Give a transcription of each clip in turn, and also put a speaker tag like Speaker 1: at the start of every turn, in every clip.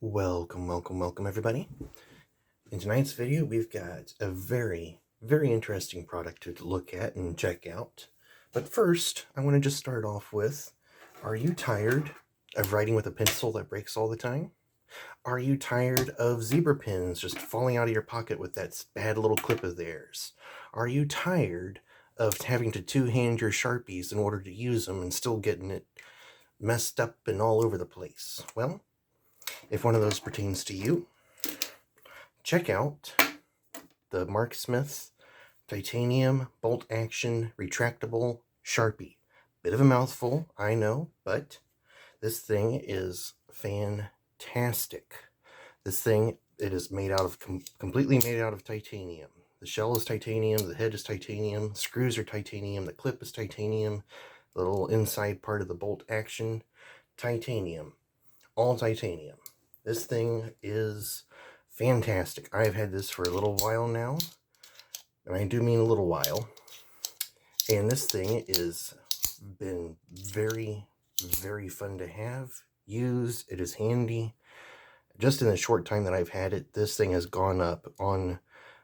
Speaker 1: Welcome everybody. In tonight's video, we've got a very interesting product to look at and check out. But first, I want to just start off with, are you tired of writing with a pencil that breaks all the time? Are you tired of zebra pins just falling out of your pocket with that bad little clip of theirs? Are you tired of having to two-hand your Sharpies in order to use them and still getting it messed up and all over the place? Well, if one of those pertains to you, check out the Marksmith titanium bolt action retractable Sharpie. Bit of a mouthful, I know, but this thing is fantastic. This thing, it is made out of, completely made out of titanium. The shell is titanium, the head is titanium, screws are titanium, the clip is titanium, the little inside part of the bolt action, titanium. All titanium. This thing is fantastic. I've had this for a little while now, and I do mean a little while. And this thing has been very fun to have, use. It is handy. Just in the short time that I've had it, this thing has gone up on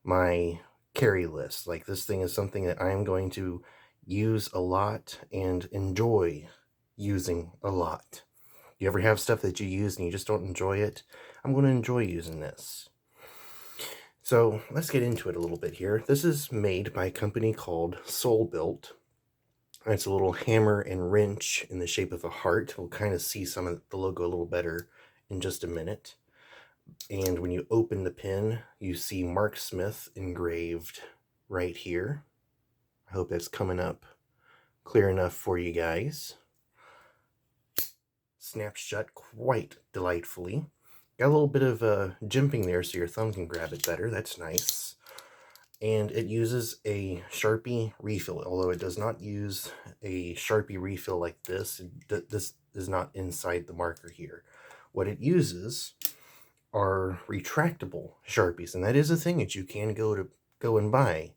Speaker 1: my carry list. Like, this thing is something that I'm going to use a lot and enjoy using a lot. You ever have stuff that you use and you just don't enjoy it? I'm going to enjoy using this. So let's get into it a little bit here. This is made by a company called soulbuilt. It's a little hammer and wrench in the shape of a heart. We'll kind of see some of the logo a little better in just a minute. And when you open the pin, you see Marksmith engraved right here. I hope that's coming up clear enough for you guys. Snaps shut quite delightfully. Got a little bit of jimping there so your thumb can grab it better. That's nice. And it uses a Sharpie refill, although it does not use a Sharpie refill like this. This is not inside the marker here. What it uses are retractable Sharpies, and that is a thing that you can go and buy.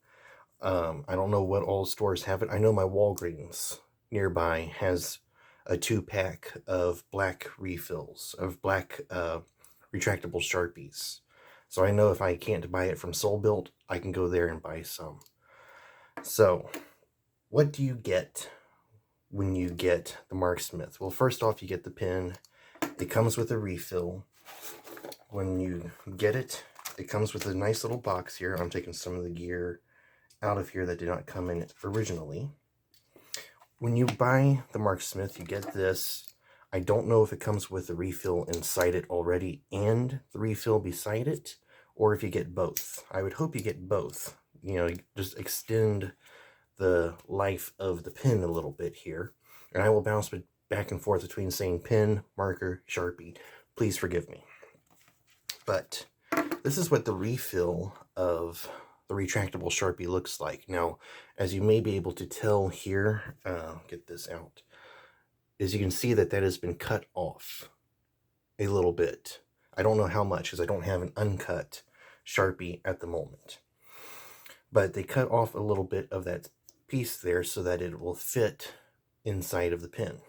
Speaker 1: I don't know what all stores have it. I know my Walgreens nearby has a 2-pack of black refills, of black retractable Sharpies. So I know if I can't buy it from soulbuilt, I can go there and buy some. So, what do you get when you get the Marksmith? Well, first off, you get the pen. It comes with a refill. When you get it, it comes with a nice little box here. I'm taking some of the gear out of here that did not come in it originally. When you buy the Marksmith, you get this. I don't know if it comes with the refill inside it already and the refill beside it, or if you get both. I would hope you get both. You know, just extend the life of the pen a little bit here. And I will bounce back and forth between saying pen, marker, Sharpie. Please forgive me. But this is what the refill of the retractable Sharpie looks like. Now, as you may be able to tell here, get this out, is you can see that has been cut off a little bit. I don't know how much, because I don't have an uncut Sharpie at the moment. But they cut off a little bit of that piece there so that it will fit inside of the pen.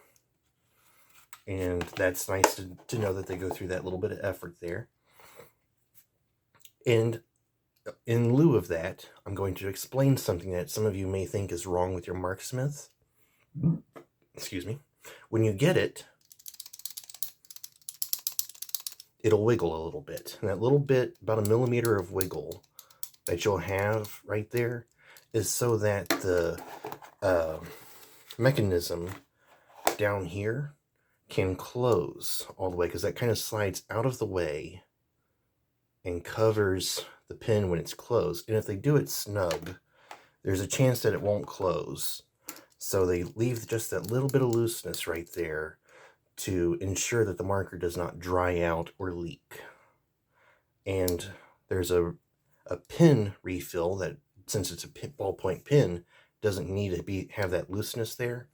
Speaker 1: And that's nice to know that they go through that little bit of effort there. And in lieu of that, I'm going to explain something that some of you may think is wrong with your Marksmith. Excuse me. When you get it, it'll wiggle a little bit. And that little bit, about 1 millimeter of wiggle that you'll have right there, is so that the mechanism down here can close all the way, because that kind of slides out of the way and covers the pen when it's closed. And if they do it snug, there's a chance that it won't close. So they leave just that little bit of looseness right there to ensure that the marker does not dry out or leak. And there's a pin refill that, since it's a ballpoint pen, doesn't need to have that looseness there.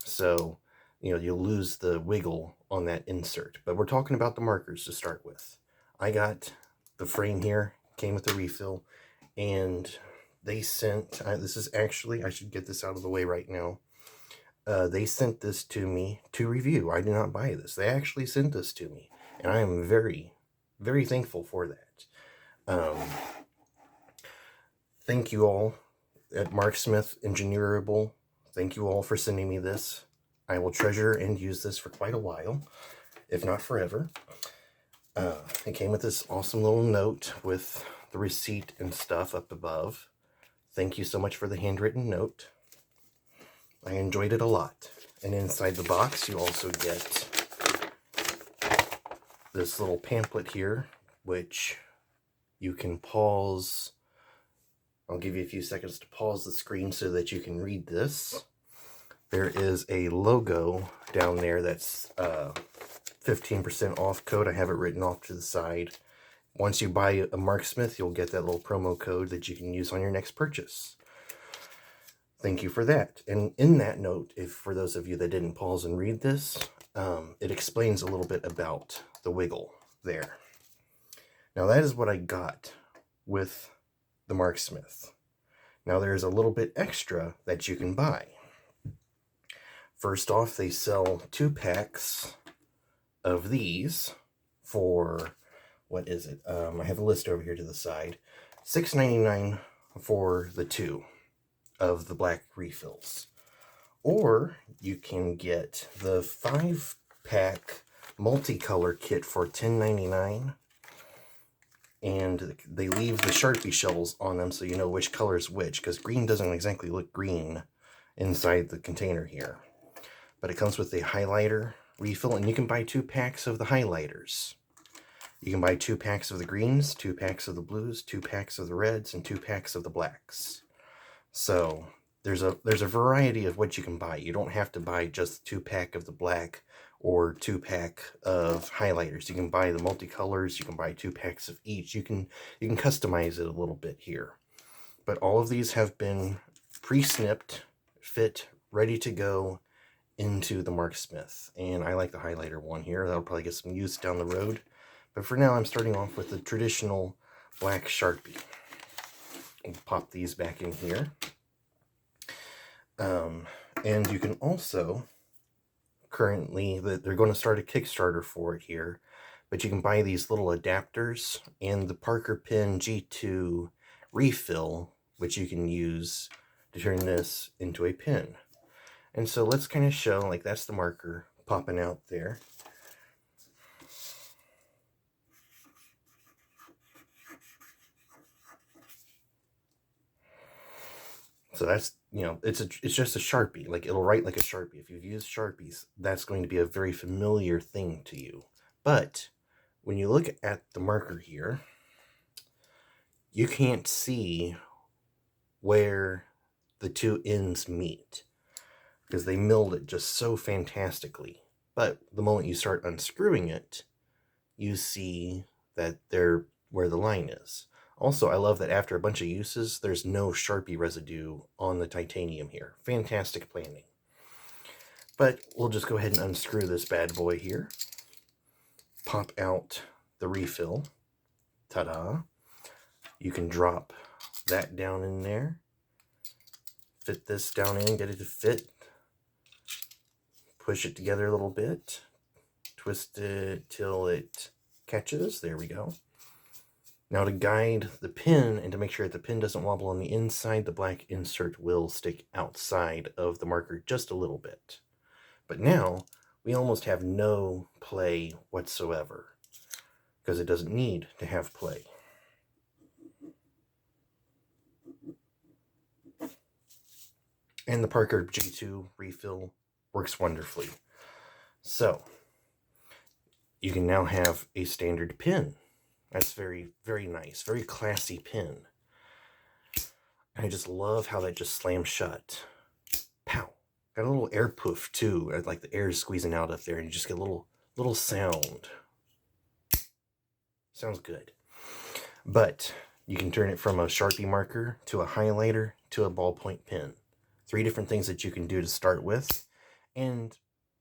Speaker 1: So, you know, you'll lose the wiggle on that insert. But we're talking about the markers to start with. I got the frame here, came with the refill, and they sent, this is actually, I should get this out of the way right now. They sent this to me to review. I did not buy this. They actually sent this to me. And I am very, very thankful for that. Thank you all at Marksmith Engineerable. Thank you all for sending me this. I will treasure and use this for quite a while, if not forever. It came with this awesome little note with the receipt and stuff up above. Thank you so much for the handwritten note. I enjoyed it a lot. And inside the box, you also get this little pamphlet here, which you can pause. I'll give you a few seconds to pause the screen so that you can read this. There is a logo down there that's 15% off code. I have it written off to the side. Once you buy a Marksmith, you'll get that little promo code that you can use on your next purchase. Thank you for that. And in that note, if for those of you that didn't pause and read this, it explains a little bit about the wiggle there. Now that is what I got with the Marksmith. Now there's a little bit extra that you can buy. First off, they sell 2 packs of these for, what is it? I have a list over here to the side. $6.99 for the 2 of the black refills. Or you can get the 5-pack multicolor kit for $10.99. And they leave the Sharpie shells on them so you know which color is which, because green doesn't exactly look green inside the container here. But it comes with a highlighter refill, and you can buy 2 packs of the highlighters. You can buy 2 packs of the greens, 2 packs of the blues, 2 packs of the reds, and 2 packs of the blacks. So there's a variety of what you can buy. You don't have to buy just 2-pack of the black or 2-pack of highlighters. You can buy the multicolors. You can buy 2 packs of each. You can customize it a little bit here. But all of these have been pre-snipped, fit, ready to go into the Marksmith. And I like the highlighter one here. That'll probably get some use down the road. But for now, I'm starting off with the traditional black Sharpie. We'll pop these back in here. And you can also, currently, they're going to start a Kickstarter for it here. But you can buy these little adapters and the Parker Pen G2 refill, which you can use to turn this into a pen. And so let's kind of show, like that's the marker popping out there. So that's, you know, it's just a Sharpie. Like it'll write like a Sharpie. If you've used Sharpies, that's going to be a very familiar thing to you. But when you look at the marker here, you can't see where the 2 ends meet, because they milled it just so fantastically. But the moment you start unscrewing it, you see that they're where the line is. Also, I love that after a bunch of uses, there's no Sharpie residue on the titanium here. Fantastic planning. But we'll just go ahead and unscrew this bad boy here. Pop out the refill. Ta-da. You can drop that down in there. Fit this down in, get it to fit. Push it together a little bit. Twist it till it catches. There we go. Now to guide the pin and to make sure that the pin doesn't wobble on the inside, the black insert will stick outside of the marker just a little bit. But now we almost have no play whatsoever, because it doesn't need to have play. And the Parker G2 refill works wonderfully. So you can now have a standard pin. That's very, very nice. Very classy pin. And I just love how that just slams shut. Pow. Got a little air poof too. Like the air is squeezing out up there and you just get a little sound. Sounds good. But you can turn it from a Sharpie marker to a highlighter to a ballpoint pen. 3 different things that you can do to start with. And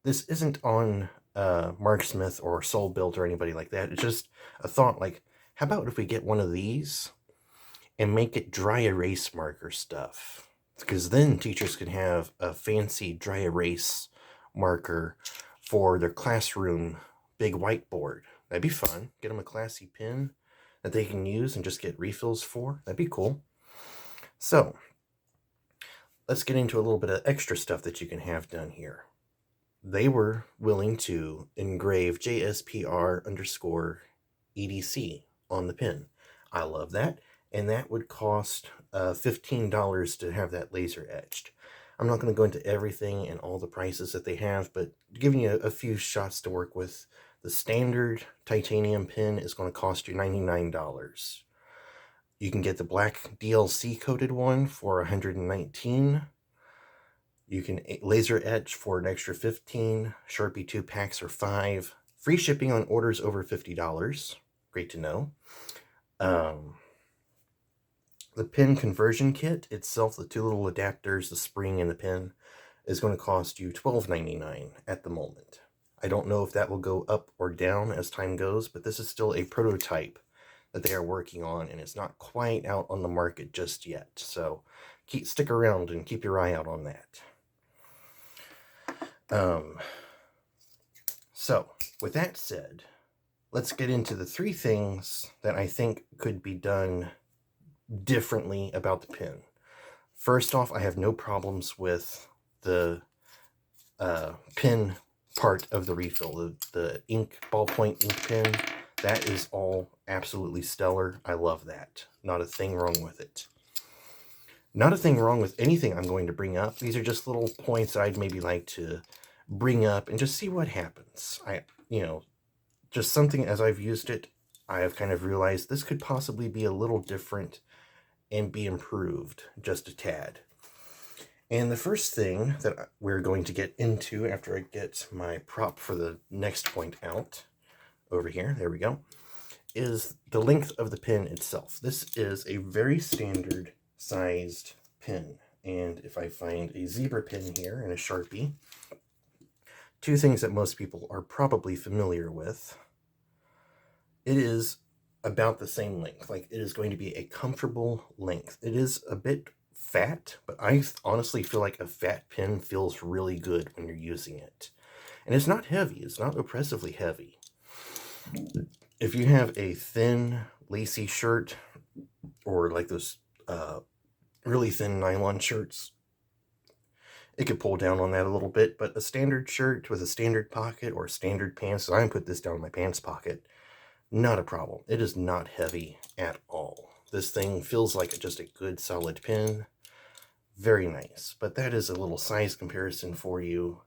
Speaker 1: this isn't on Marksmith or soulbuilt or anybody like that. It's just a thought, like, how about if we get one of these and make it dry erase marker stuff? Because then teachers can have a fancy dry erase marker for their classroom big whiteboard. That'd be fun. Get them a classy pen that they can use and just get refills for. That'd be cool. So let's get into a little bit of extra stuff that you can have done here. They were willing to engrave JSPR_EDC on the pen. I love that. And that would cost $15 to have that laser etched. I'm not going to go into everything and all the prices that they have, but giving you a few shots to work with. The standard titanium pen is going to cost you $99. You can get the black DLC coated one for $119. You can laser etch for an extra $15. Sharpie 2 packs are $5. Free shipping on orders over $50. Great to know. The pen conversion kit itself, the two little adapters, the spring and the pen, is going to cost you $12.99 at the moment. I don't know if that will go up or down as time goes, but this is still a prototype that they are working on, and it's not quite out on the market just yet. So stick around and keep your eye out on that. So with that said, let's get into the 3 things that I think could be done differently about the pen. First off, I have no problems with the pen part of the refill, the ink, ballpoint ink pen. That is all absolutely stellar. I love that. Not a thing wrong with it. Not a thing wrong with anything I'm going to bring up. These are just little points I'd maybe like to bring up and just see what happens. Just something as I've used it, I have kind of realized this could possibly be a little different and be improved just a tad. And the first thing that we're going to get into after I get my prop for the next point out over here, there we go, is the length of the pen itself. This is a very standard sized pen. And if I find a zebra pen here and a Sharpie, 2 things that most people are probably familiar with, it is about the same length. Like, it is going to be a comfortable length. It is a bit fat, but I honestly feel like a fat pen feels really good when you're using it. And it's not heavy. It's not oppressively heavy. If you have a thin, lacy shirt, or like those really thin nylon shirts, it could pull down on that a little bit. But a standard shirt with a standard pocket or standard pants, so I can put this down in my pants pocket, not a problem. It is not heavy at all. This thing feels like just a good solid pen. Very nice. But that is a little size comparison for you.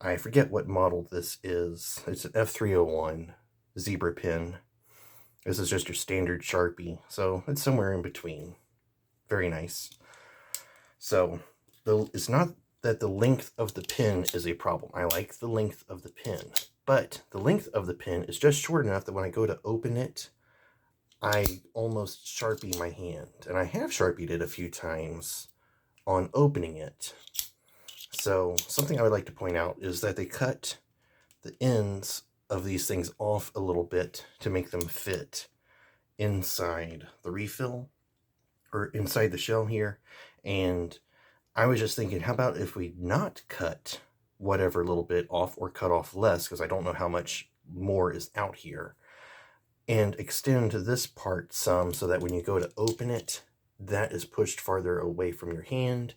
Speaker 1: I forget what model this is. It's an F301 zebra pen. This is just your standard Sharpie. So it's somewhere in between. Very nice. So it's not that the length of the pen is a problem. I like the length of the pen. But the length of the pen is just short enough that when I go to open it, I almost Sharpie my hand. And I have Sharpied it a few times on opening it. So something I would like to point out is that they cut the ends of these things off a little bit to make them fit inside the refill, or inside the shell here. And I was just thinking, how about if we not cut whatever little bit off, or cut off less, because I don't know how much more is out here, and extend this part some so that when you go to open it, that is pushed farther away from your hand,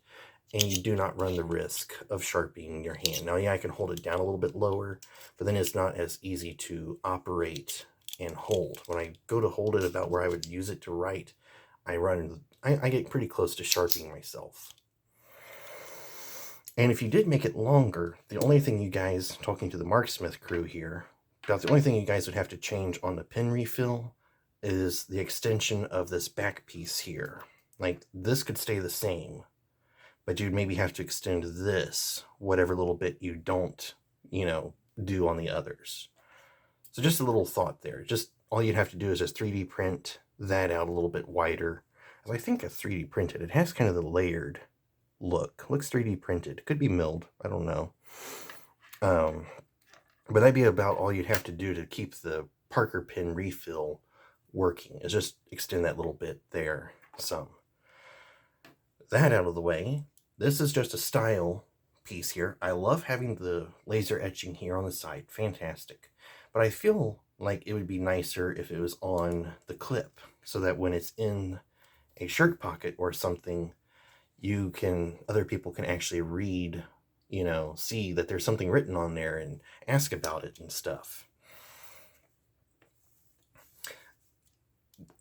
Speaker 1: and you do not run the risk of sharpieing your hand. Now, yeah, I can hold it down a little bit lower, but then it's not as easy to operate and hold. When I go to hold it about where I would use it to write, I get pretty close to sharpieing myself. And if you did make it longer, the only thing you guys, talking to the Marksmith crew here, about the only thing you guys would have to change on the pen refill is the extension of this back piece here. Like, this could stay the same, but you'd maybe have to extend this, whatever little bit you don't, do on the others. So just a little thought there. Just all you'd have to do is just 3D print that out a little bit wider. As I think a 3D printed, it has kind of the layered look. Looks 3D printed. Could be milled. I don't know. But that'd be about all you'd have to do to keep the Parker pen refill working, is just extend that little bit there some. That out of the way, this is just a style piece here. I love having the laser etching here on the side. Fantastic. but I feel like it would be nicer if it was on the clip, so that when it's in a shirt pocket or something, other people can actually read, see that there's something written on there and ask about it and stuff.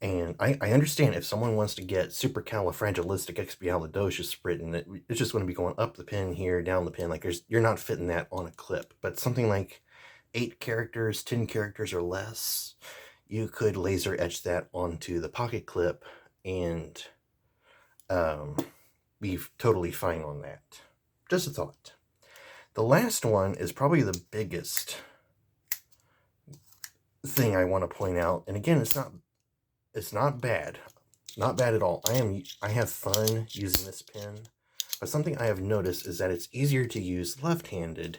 Speaker 1: And I understand if someone wants to get supercalifragilisticexpialidocious written, it's just going to be going up the pin here, down the pin. Like you're not fitting that on a clip. But something like 8 characters, 10 characters or less, you could laser etch that onto the pocket clip and be totally fine on that. Just a thought. The last one is probably the biggest thing I want to point out. And again, it's not bad. Not bad at all. I have fun using this pen. But something I have noticed is that it's easier to use left-handed,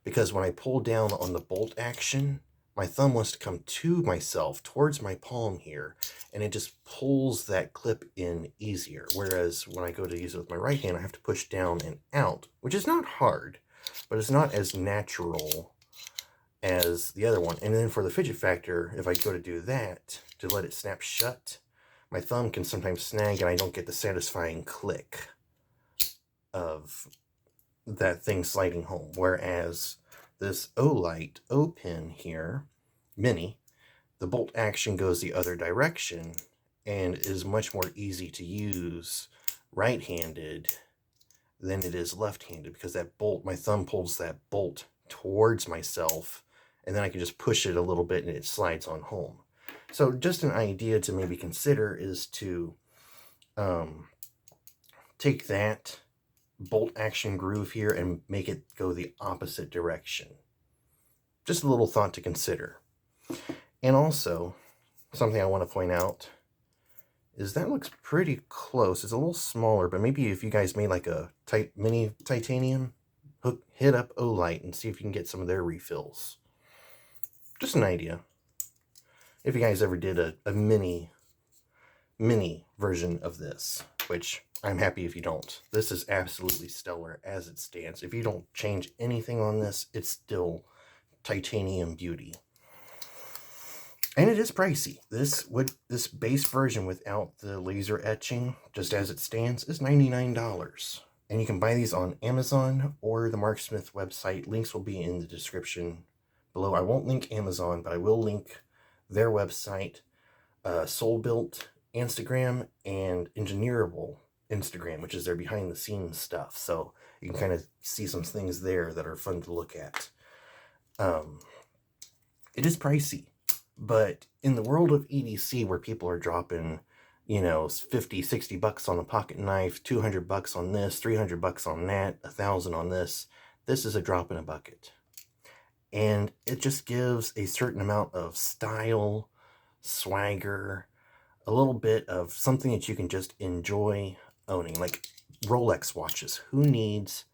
Speaker 1: because when I pull down on the bolt action, my thumb wants to come to myself towards my palm here, and it just pulls that clip in easier. Whereas when I go to use it with my right hand, I have to push down and out, which is not hard, but it's not as natural as the other one. And then for the fidget factor, if I go to do that, to let it snap shut, my thumb can sometimes snag and I don't get the satisfying click of that thing sliding home. Whereas this O-Light O-Pin here, mini, the bolt action goes the other direction and is much more easy to use right-handed than it is left-handed, because that bolt, my thumb pulls that bolt towards myself, and then I can just push it a little bit and it slides on home. So just an idea to maybe consider is to take that bolt action groove here and make it go the opposite direction. Just a little thought to consider. And also, something I want to point out is that looks pretty close. It's a little smaller, but maybe if you guys made like a mini titanium, hit up O-Light and see if you can get some of their refills. Just an idea. If you guys ever did a mini version of this, which I'm happy if you don't. This is absolutely stellar as it stands. If you don't change anything on this, it's still titanium beauty. And it is pricey. This base version without the laser etching, just as it stands, is $99. And you can buy these on Amazon or the Marksmith website. Links will be in the description below. I won't link Amazon, but I will link their website, soulbuilt Instagram, and Engineerable Instagram, which is their behind the scenes stuff. So you can kind of see some things there that are fun to look at. It is pricey, but in the world of EDC, where people are dropping, $50-$60 on a pocket knife, $200 on this, $300 on that, $1,000 on this is a drop in a bucket. And it just gives a certain amount of style, swagger, a little bit of something that you can just enjoy owning. Like Rolex watches. Who needs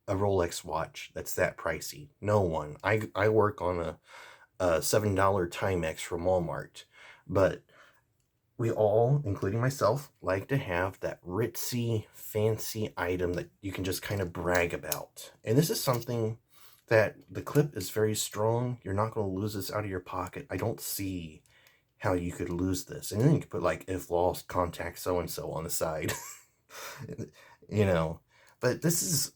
Speaker 1: a Rolex watch that's that pricey? No one. I work on a $7 Timex from Walmart. But we all, including myself, like to have that ritzy, fancy item that you can just kind of brag about. And this is something that the clip is very strong. You're not going to lose this out of your pocket. I don't see how you could lose this. And then you could put like, if lost, contact so-and-so on the side. But this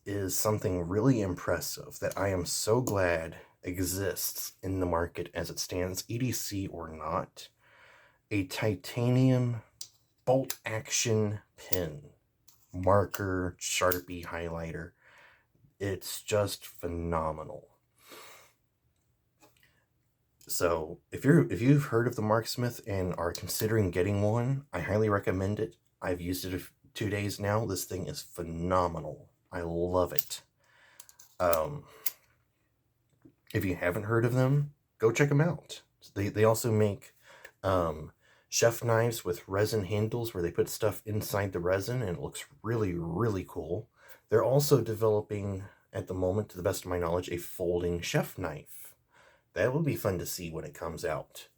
Speaker 1: is something really impressive that I am so glad exists in the market as it stands, EDC or not. A titanium bolt action pen, marker, Sharpie, highlighter. It's just phenomenal. So if you've heard of the Marksmith and are considering getting one, I highly recommend it. I've used it 2 days now. This thing is phenomenal. I love it. If you haven't heard of them, go check them out. They also make chef knives with resin handles where they put stuff inside the resin, and it looks really, really cool. They're also developing, at the moment, to the best of my knowledge, a folding chef knife. That will be fun to see when it comes out.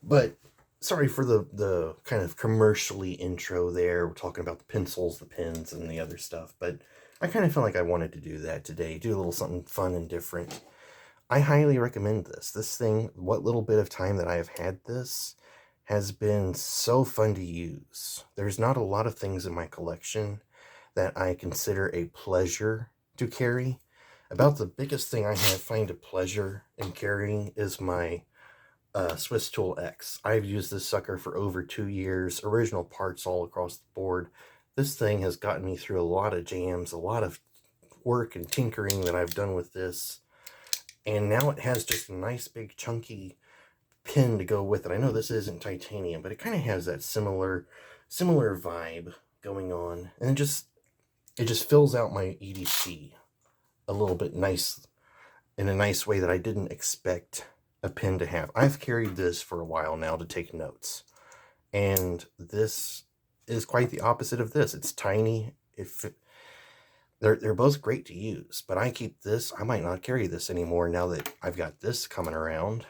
Speaker 1: But sorry for the kind of commercially intro there. We're talking about the pencils, the pens, and the other stuff. But I kind of felt like I wanted to do that today, do a little something fun and different. I highly recommend this. This thing, what little bit of time that I have had this, has been so fun to use. There's not a lot of things in my collection that I consider a pleasure to carry. About the biggest thing I find a pleasure in carrying is my Swiss Tool X. I've used this sucker for over 2 years, original parts all across the board. This thing has gotten me through a lot of jams, a lot of work and tinkering that I've done with this. And now it has just a nice big chunky pin to go with it. I know this isn't titanium, but it kind of has that similar vibe going on. And it just fills out my EDC a little bit nice, in a nice way that I didn't expect a pen to have. I've carried this for a while now to take notes, and this is quite the opposite of this. It's tiny. They're both great to use, but I keep this. I might not carry this anymore now that I've got this coming around.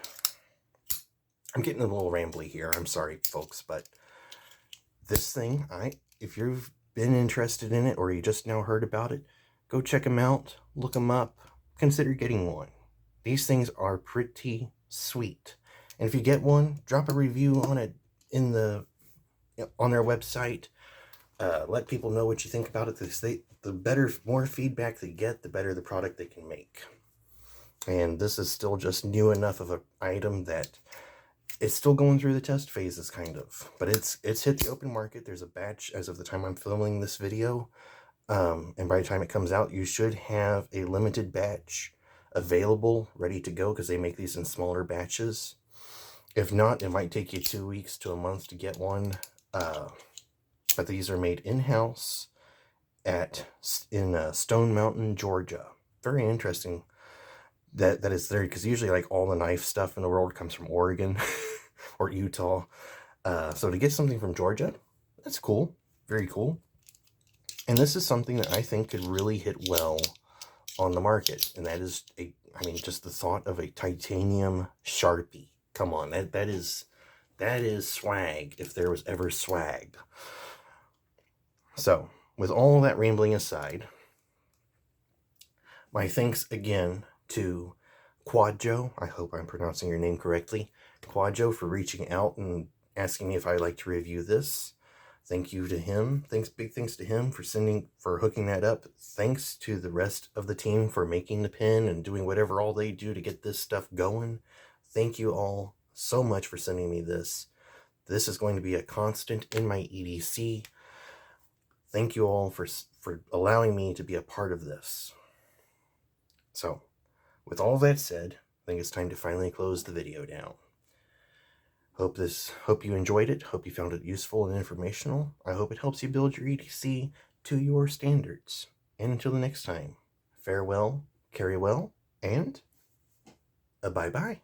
Speaker 1: I'm getting a little rambly here. I'm sorry, folks, but this thing, if you've been interested in it or you just now heard about it, go check them out, look them up, consider getting one. These things are pretty sweet. And if you get one, drop a review on it on their website. Let people know what you think about it. The more feedback they get, the better the product they can make. And this is still just new enough of an item that it's still going through the test phases, kind of. But it's hit the open market. There's a batch as of the time I'm filming this video. And by the time it comes out, you should have a limited batch available, ready to go, because they make these in smaller batches. If not, it might take you 2 weeks to a month to get one. But these are made in-house in Stone Mountain, Georgia. Very interesting that it's there, because usually like all the knife stuff in the world comes from Oregon or Utah. So to get something from Georgia, that's cool. Very cool. And this is something that I think could really hit well on the market, and that is just the thought of a titanium Sharpie. Come on, that is swag, if there was ever swag. So, with all that rambling aside, my thanks again to Quadjo. I hope I'm pronouncing your name correctly. Quadjo, for reaching out and asking me if I'd like to review this. Thank you to him. Big thanks to him for hooking that up. Thanks to the rest of the team for making the pen and doing whatever all they do to get this stuff going. Thank you all so much for sending me this. This is going to be a constant in my EDC. Thank you all for allowing me to be a part of this. So, with all that said, I think it's time to finally close the video down. Hope you enjoyed it. Hope you found it useful and informational. I hope it helps you build your EDC to your standards. And until the next time, farewell, carry well, and a bye-bye.